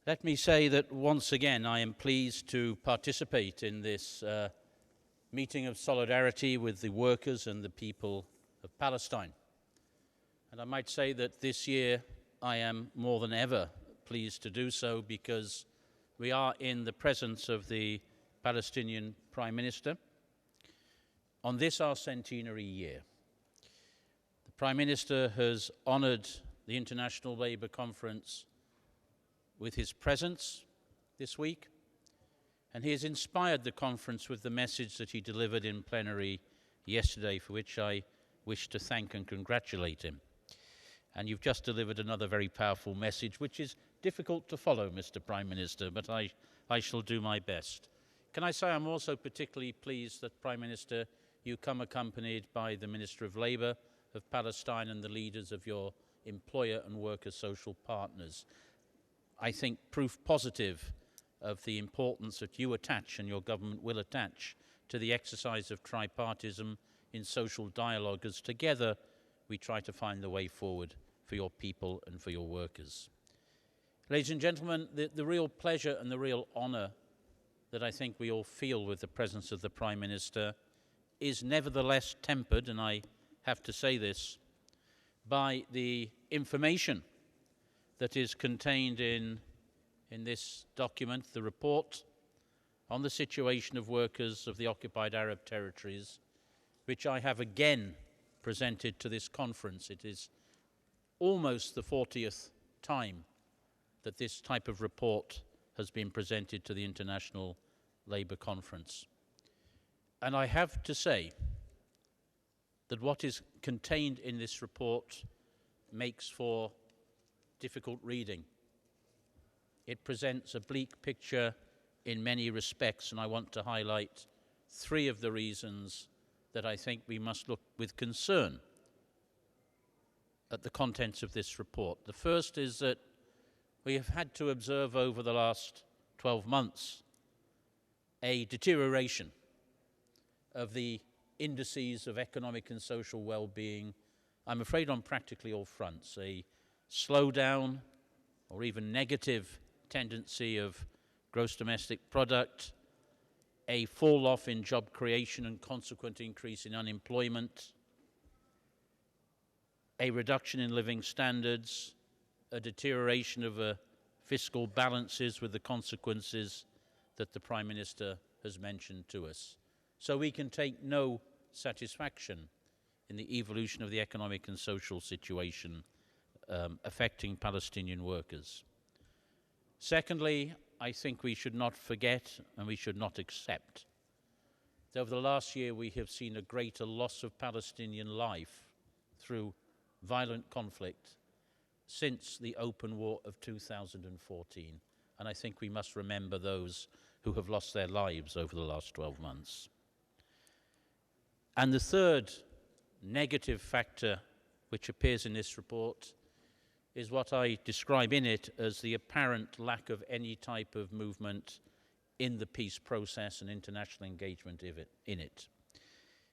Let me say that once again I am pleased to participate in this meeting of solidarity with the workers and the people of Palestine. And I might say that this year I am more than ever pleased to do so because we are in the presence of the Palestinian Prime Minister on this our centenary year. The Prime Minister has honoured the International Labour Conference with his presence this week, and he has inspired the conference with the message that he delivered in plenary yesterday, for which I wish to thank and congratulate him. And you've just delivered another very powerful message, which is difficult to follow, Mr. Prime Minister, but I shall do my best. Can I say I'm also particularly pleased that, Prime Minister, you come accompanied by the Minister of Labour of Palestine and the leaders of your employer and worker social partners. I think proof positive of the importance that you attach and your government will attach to the exercise of tripartism in social dialogue, as together we try to find the way forward for your people and for your workers. Ladies and gentlemen, the real pleasure and the real honour that I think we all feel with the presence of the Prime Minister is nevertheless tempered, and I have to say this, by the information that is contained in this document, the report on the situation of workers of the occupied Arab territories, which I have again presented to this conference. It is almost the 40th time that this type of report has been presented to the International Labour Conference. And I have to say that what is contained in this report makes for difficult reading. It presents a bleak picture in many respects, and I want to highlight three of the reasons that I think we must look with concern at the contents of this report. The first is that we have had to observe over the last 12 months a deterioration of the indices of economic and social well-being, I'm afraid on practically all fronts, a slowdown or even negative tendency of gross domestic product, a fall-off in job creation and consequent increase in unemployment, a reduction in living standards, a deterioration of fiscal balances with the consequences that the Prime Minister has mentioned to us. So we can take no satisfaction in the evolution of the economic and social situation affecting Palestinian workers. Secondly, I think we should not forget and we should not accept that over the last year we have seen a greater loss of Palestinian life through violent conflict since the open war of 2014. And I think we must remember those who have lost their lives over the last 12 months. And the third negative factor which appears in this report is what I describe in it as the apparent lack of any type of movement in the peace process and international engagement in it.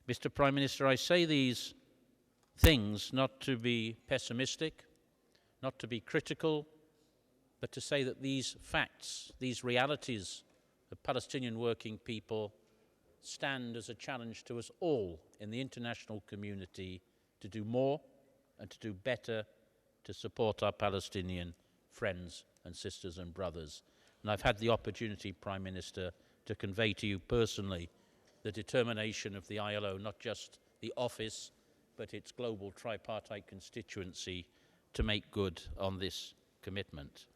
Mr. Prime Minister, I say these things not to be pessimistic, not to be critical, but to say that these facts, these realities of Palestinian working people stand as a challenge to us all in the international community to do more and to do better to support our Palestinian friends and sisters and brothers. And I've had the opportunity, Prime Minister, to convey to you personally the determination of the ILO, not just the office, but its global tripartite constituency, to make good on this commitment.